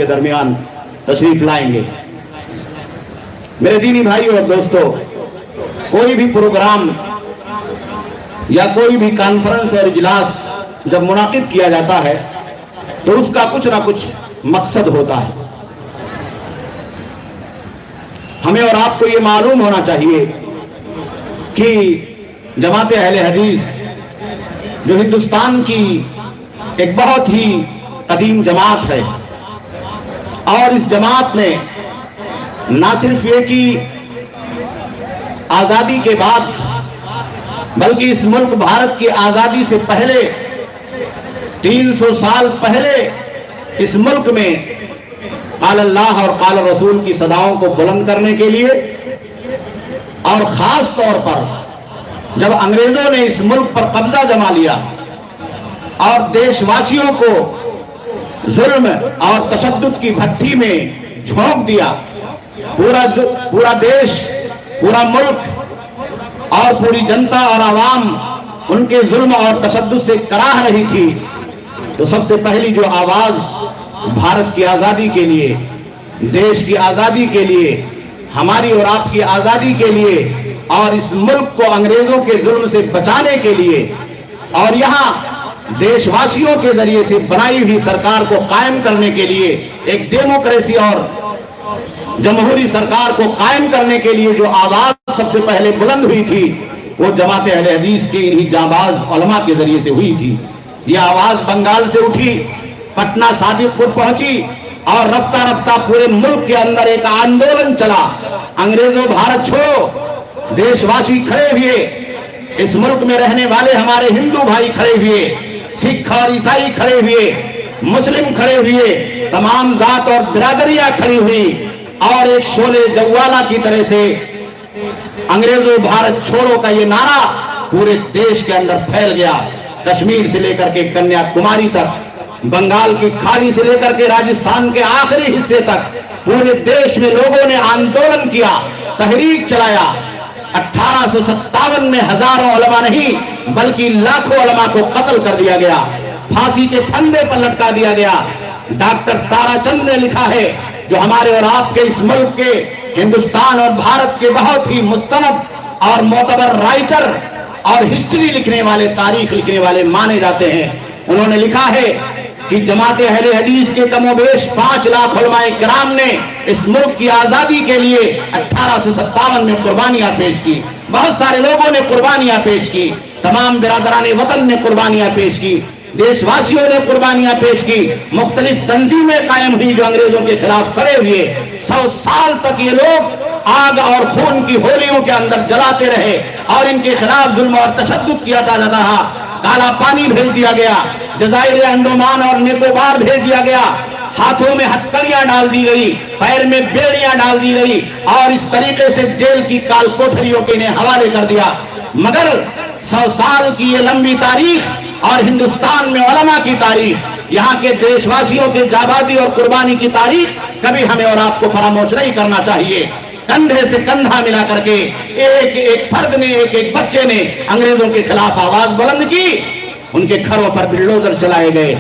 کے درمیان تشریف لائیں گے۔ میرے دینی بھائیوں اور دوستوں، کوئی بھی پروگرام یا کوئی بھی کانفرنس اور اجلاس جب منعقد کیا جاتا ہے تو اس کا کچھ نہ کچھ مقصد ہوتا ہے۔ ہمیں اور آپ کو یہ معلوم ہونا چاہیے کہ جماعت اہل حدیث جو ہندوستان کی ایک بہت ہی قدیم جماعت ہے، اور اس جماعت نے نہ صرف یہ کہ آزادی کے بعد بلکہ اس ملک بھارت کی آزادی سے پہلے 300 سال پہلے اس ملک میں قال اللہ اور قال رسول کی صداؤں کو بلند کرنے کے لیے، اور خاص طور پر جب انگریزوں نے اس ملک پر قبضہ جما لیا اور دیش واسیوں کو ظلم اور تشدد کی بھٹی میں جھونک دیا، پورا دیش، پورا ملک اور پوری جنتا اور عوام ان کے ظلم اور تشدد سے کراہ رہی تھی، تو سب سے پہلی جو آواز بھارت کی آزادی کے لیے، دیش کی آزادی کے لیے، ہماری اور آپ کی آزادی کے لیے، اور اس ملک کو انگریزوں کے ظلم سے بچانے کے لیے، اور یہاں دیش واسیوں کے ذریعے سے بنائی ہوئی سرکار کو قائم کرنے کے لیے، ایک ڈیموکریسی اور جمہوری سرکار کو قائم کرنے کے لیے جو آواز سب سے پہلے بلند ہوئی تھی، وہ جماعت اہل حدیث کے انہی جانباز علماء کے ذریعے سے ہوئی تھی۔ یہ آواز بنگال سے اٹھی، پٹنہ صادق پور پہنچی، اور رفتہ رفتہ پورے ملک کے اندر ایک آندولن چلا، انگریزوں بھارت چھوڑو۔ دیش واسی کھڑے ہوئے، اس ملک میں رہنے والے ہمارے ہندو بھائی کھڑے ہوئے، سکھ اور عیسائی کھڑے ہوئے، مسلم کھڑے ہوئے، تمام ذات اور برادریاں کھڑی ہوئی، اور ایک شعلے جوالا کی طرح سے انگریزوں بھارت چھوڑو کا یہ نعرہ پورے دیش کے اندر پھیل گیا۔ کشمیر سے لے کر کے کنیا کماری تک، بنگال کی کھاڑی سے لے کر کے راجستھان کے آخری حصے تک پورے دیش میں لوگوں نے آندولن کیا، تحریک چلایا۔ 1857 میں ہزاروں علماء نہیں بلکہ لاکھوں علماء کو قتل کر دیا گیا، پھانسی کے پھندے پر لٹکا دیا گیا۔ ڈاکٹر تارا چند نے لکھا ہے، جو ہمارے اور آپ کے اس ملک کے، ہندوستان اور بھارت کے بہت ہی مستند اور معتبر رائٹر اور ہسٹری لکھنے والے، تاریخ لکھنے والے مانے جاتے ہیں۔ انہوں نے لکھا ہے کہ جماعت اہل حدیث کے کم و بیش 5 لاکھ علماء کرام نے اس ملک کی آزادی کے لیے 1857 میں قربانیاں پیش کی۔ بہت سارے لوگوں نے قربانیاں پیش کی، تمام برادران وطن نے قربانیاں پیش کی، دیش واسیوں نے قربانیاں پیش کی، مختلف تنظیمیں قائم ہوئی جو انگریزوں کے خلاف کھڑے ہوئے۔ 100 سال تک یہ لوگ آگ اور خون کی ہولیوں کے اندر جلاتے رہے، اور ان کے خلاف ظلم اور تشدد کیا جاتا رہا۔ کالا پانی بھیج دیا گیا، جزائر انڈومان اور نکوبار بھیج دیا گیا، ہاتھوں میں ہتکڑیاں ڈال دی گئی، پیر میں بیڑیاں ڈال دی گئی، اور اس طریقے سے جیل کی کال کوٹھریوں کے انہیں حوالے کر دیا۔ مگر 100 سال کی یہ لمبی تاریخ اور ہندوستان میں علماء کی تاریخ، یہاں کے دیش واسیوں کے جانبازی اور قربانی کی تاریخ کبھی ہمیں اور آپ کو فراموش نہیں کرنا چاہیے۔ کندھے سے کندھا ملا کر کے ایک ایک فرد نے، ایک ایک بچے نے انگریزوں کے خلاف آواز بلند کی۔ ان کے گھروں پر بلڈوزر چلائے گئے،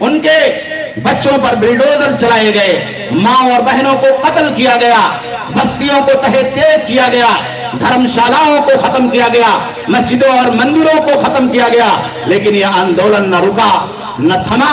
ان کے بچوں پر بلڈوزر چلائے گئے، ماں اور بہنوں کو قتل کیا گیا، بستیوں کو تہہ تیغ کیا گیا، دھرمشالاؤں کو ختم کیا گیا، مسجدوں اور مندروں کو ختم کیا گیا۔ لیکن یہ آندولن نہ رکا، نہ تھما،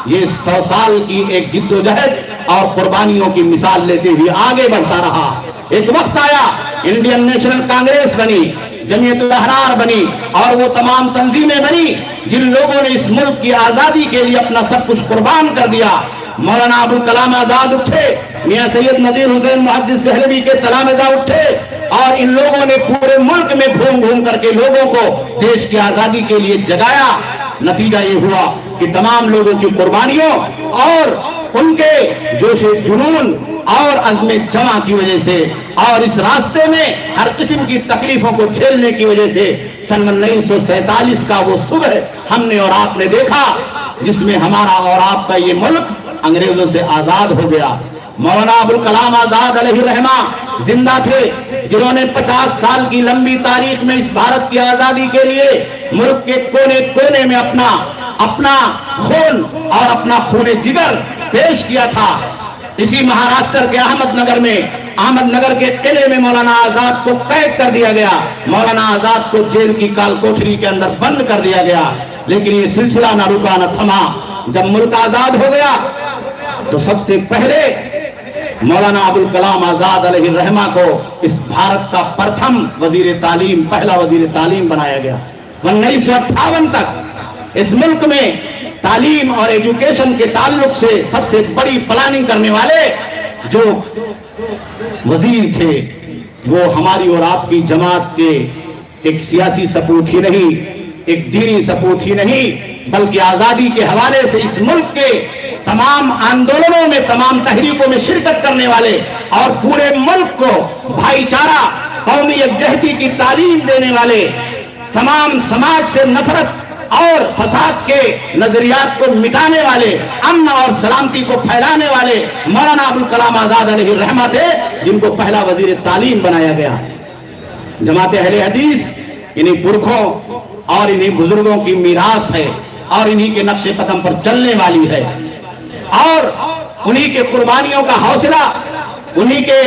یہ 100 سال کی ایک جد و جہد اور قربانیوں کی مثال لیتے ہوئے آگے بڑھتا رہا۔ ایک وقت آیا، انڈین نیشنل کانگریس بنی، جمعیت الاحرار بنی، اور وہ تمام تنظیمیں بنی جن لوگوں نے اس ملک کی آزادی کے لیے اپنا سب کچھ قربان کر دیا۔ مولانا ابوالکلام آزاد اٹھے، میاں سید نذیر حسین محدث دہلوی کے تلامذہ اٹھے، اور ان لوگوں نے پورے ملک میں گھوم گھوم کر کے لوگوں کو دیش کی آزادی کے لیے جگایا۔ نتیجہ یہ ہوا کہ تمام لوگوں کی قربانیوں اور ان کے جوش جنون اور عزم جمع کی وجہ سے، اور اس راستے میں ہر قسم کی تکلیفوں کو جھیلنے کی وجہ سے، سن 1947 کا وہ صبح ہم نے اور آپ نے دیکھا جس میں ہمارا اور آپ کا یہ ملک انگریزوں سے آزاد ہو گیا۔ مولانا ابوالکلام آزاد علیہ الرحمہ زندہ تھے، جنہوں نے 50 سال کی لمبی تاریخ میں اس بھارت کی آزادی کے لیے ملک کے کونے کونے میں اپنا خون اور اپنا خون جگر پیش کیا تھا۔ اسی مہاراشٹر کے احمد نگر کے قلعے میں مولانا آزاد کو قید کر دیا گیا، مولانا آزاد کو جیل کی کال کوٹری کے اندر بند کر دیا گیا، لیکن یہ سلسلہ نہ رکا نہ تھما۔ جب ملک آزاد ہو گیا تو سب سے پہلے مولانا ابوالکلام آزاد علیہ الرحمہ کو اس بھارت کا پرتھم وزیر تعلیم، پہلا وزیر تعلیم بنایا گیا۔ 1958 تک اس ملک میں تعلیم اور ایجوکیشن کے تعلق سے سب سے بڑی پلاننگ کرنے والے جو وزیر تھے وہ ہماری اور آپ کی جماعت کے ایک سیاسی سپوت ہی نہیں، ایک دینی سپوت ہی نہیں، بلکہ آزادی کے حوالے سے اس ملک کے تمام آندولنوں میں، تمام تحریکوں میں شرکت کرنے والے اور پورے ملک کو بھائی چارہ، قومی یکجہتی کی تعلیم دینے والے، تمام سماج سے نفرت اور فساد کے نظریات کو مٹانے والے، امن اور سلامتی کو پھیلانے والے مولانا ابوالکلام آزاد علیہ الرحمہ تھے، جن کو پہلا وزیر تعلیم بنایا گیا۔ جماعت اہل حدیث انہی پرکھوں اور انہی بزرگوں کی میراث ہے اور انہی کے نقش قدم پر چلنے والی ہے، اور انہی کے قربانیوں کا حوصلہ، انہی کے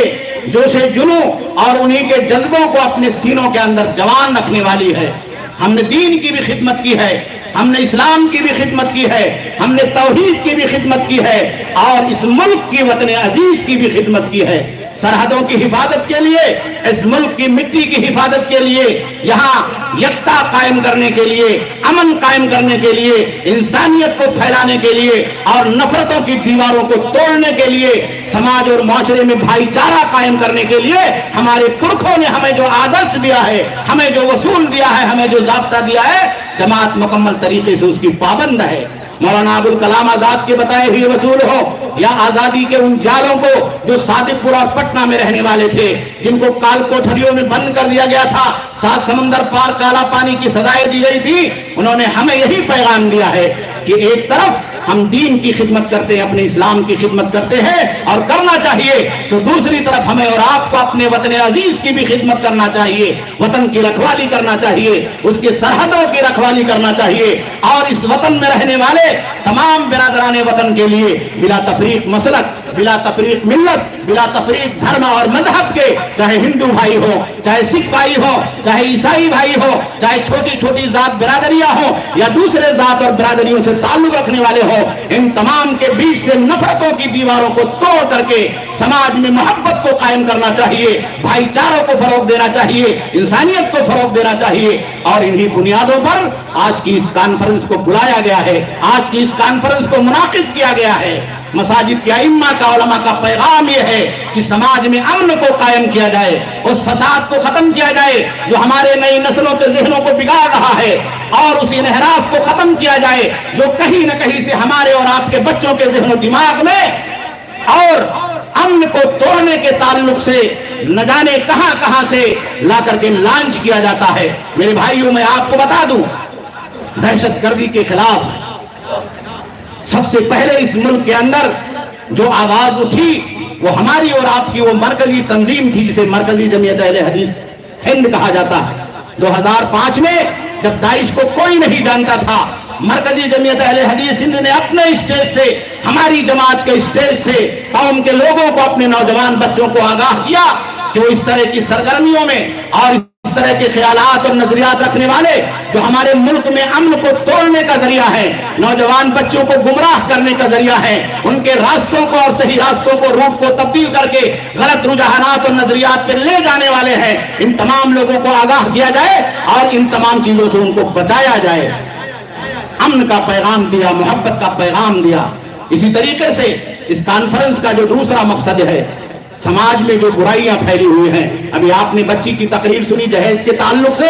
جوش جنوں اور انہی کے جذبوں کو اپنے سینوں کے اندر جوان رکھنے والی ہے۔ ہم نے دین کی بھی خدمت کی ہے، ہم نے اسلام کی بھی خدمت کی ہے، ہم نے توحید کی بھی خدمت کی ہے، اور اس ملک کی وطن عزیز کی بھی خدمت کی ہے۔ سرحدوں کی حفاظت کے لیے، اس ملک کی مٹی کی حفاظت کے لیے، یہاں یکتا قائم کرنے کے لیے، امن قائم کرنے کے لیے، انسانیت کو پھیلانے کے لیے اور نفرتوں کی دیواروں کو توڑنے کے لیے، سماج اور معاشرے میں بھائی چارہ قائم کرنے کے لیے ہمارے پرکھوں نے ہمیں جو آدرش دیا ہے، ہمیں جو اصول دیا ہے، ہمیں جو ضابطہ دیا ہے، جماعت مکمل طریقے سے اس کی پابند ہے۔ مولانا ابوالکلام آزاد کے بتائے ہوئے اصول ہو یا آزادی کے ان جالوں کو جو صادق پور اور پٹنہ میں رہنے والے تھے، جن کو کال کوٹھریوں میں بند کر دیا گیا تھا، 7 سمندر پار کالا پانی کی سزائیں دی گئی تھی، انہوں نے ہمیں یہی پیغام دیا ہے کہ ایک طرف ہم دین کی خدمت کرتے ہیں، اپنے اسلام کی خدمت کرتے ہیں اور کرنا چاہیے، تو دوسری طرف ہمیں اور آپ کو اپنے وطن عزیز کی بھی خدمت کرنا چاہیے، وطن کی رکھوالی کرنا چاہیے، اس کے سرحدوں کی رکھوالی کرنا چاہیے، اور اس وطن میں رہنے والے تمام برادران وطن کے لیے بلا تفریق مسلک، بلا تفریق ملت، بلا تفریق دھرم اور مذہب کے، چاہے ہندو بھائی ہو، چاہے سکھ بھائی ہو، چاہے عیسائی بھائی ہو، چاہے چھوٹی چھوٹی ذات برادریاں ہو یا دوسرے ذات اور برادریوں سے تعلق رکھنے والے ہو، ان تمام کے بیچ سے نفرتوں کی دیواروں کو توڑ کر کے سماج میں محبت کو قائم کرنا چاہیے، بھائی چاروں کو فروغ دینا چاہیے، انسانیت کو فروغ دینا چاہیے، اور انہی بنیادوں پر آج کی اس کانفرنس کو بلایا گیا ہے، آج کی اس کانفرنس کو منعقد کیا گیا ہے۔ مساجد کے ائمہ کا، علماء کا پیغام یہ ہے کہ سماج میں امن کو قائم کیا جائے، اس فساد کو ختم کیا جائے جو ہمارے نئی نسلوں کے ذہنوں کو بگاڑ رہا ہے، اور اس انحراف کو ختم کیا جائے جو کہیں نہ کہیں سے ہمارے اور آپ کے بچوں کے ذہن و دماغ میں اور امن کو توڑنے کے تعلق سے نہ جانے کہاں کہاں سے لا کر کے لانچ کیا جاتا ہے۔ میرے بھائیوں، میں آپ کو بتا دوں، دہشت گردی کے خلاف سب سے پہلے اس ملک کے اندر جو آواز اٹھی وہ ہماری اور آپ کی وہ مرکزی تنظیم تھی جسے مرکزی جمعیت اہل حدیث ہند کہا جاتا ہے۔ 2005 میں جب داعش کو کوئی نہیں جانتا تھا، مرکزی جمعیت اہل حدیث ہند نے اپنے اسٹیج سے، ہماری جماعت کے اسٹیج سے قوم کے لوگوں کو، اپنے نوجوان بچوں کو آگاہ کیا کہ وہ اس طرح کی سرگرمیوں میں اور اس طرح کے خیالات اور نظریات رکھنے والے جو ہمارے ملک میں امن کو توڑنے کا ذریعہ ہے، نوجوان بچوں کو گمراہ کرنے کا ذریعہ ہے، ان کے راستوں کو اور صحیح راستوں کو، روٹ کو تبدیل کر کے غلط رجحانات اور نظریات پہ لے جانے والے ہیں، ان تمام لوگوں کو آگاہ کیا جائے اور ان تمام چیزوں سے ان کو بچایا جائے۔ امن کا پیغام دیا، محبت کا پیغام دیا۔ اسی طریقے سے اس کانفرنس کا جو دوسرا مقصد ہے، سماج میں جو برائیاں پھیلی ہوئی ہیں، ابھی آپ نے بچی کی تقریر سنی جہیز کے تعلق سے،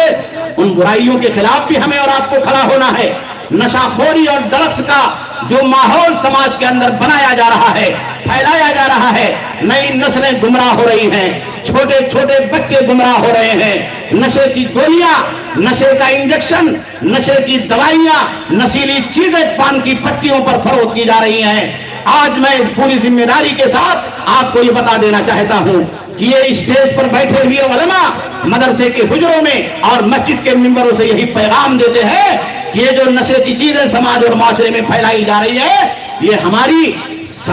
ان برائیوں کے خلاف بھی ہمیں اور آپ کو کھڑا ہونا ہے۔ نشہ خوری اور ڈرگس کا جو ماحول سماج کے اندر بنایا جا رہا ہے، پھیلایا جا رہا ہے، نئی نسلیں گمراہ ہو رہی ہیں، چھوٹے چھوٹے بچے گمراہ ہو رہے ہیں، نشے کی گولیاں، نشے کا انجیکشن، نشے کی دوائیاں، نشیلی چیزیں پان کی پٹیوں پر فروخت کی جا رہی ہیں۔ آج میں پوری ذمہ داری کے ساتھ آپ کو یہ بتا دینا چاہتا ہوں کہ یہ اسٹیج پر بیٹھے ہوئے علماء مدرسے کے حجروں میں اور مسجد کے ممبروں سے یہی پیغام دیتے ہیں کہ یہ جو نشے کی چیزیں سماج اور معاشرے میں پھیلائی جا رہی ہے، یہ ہماری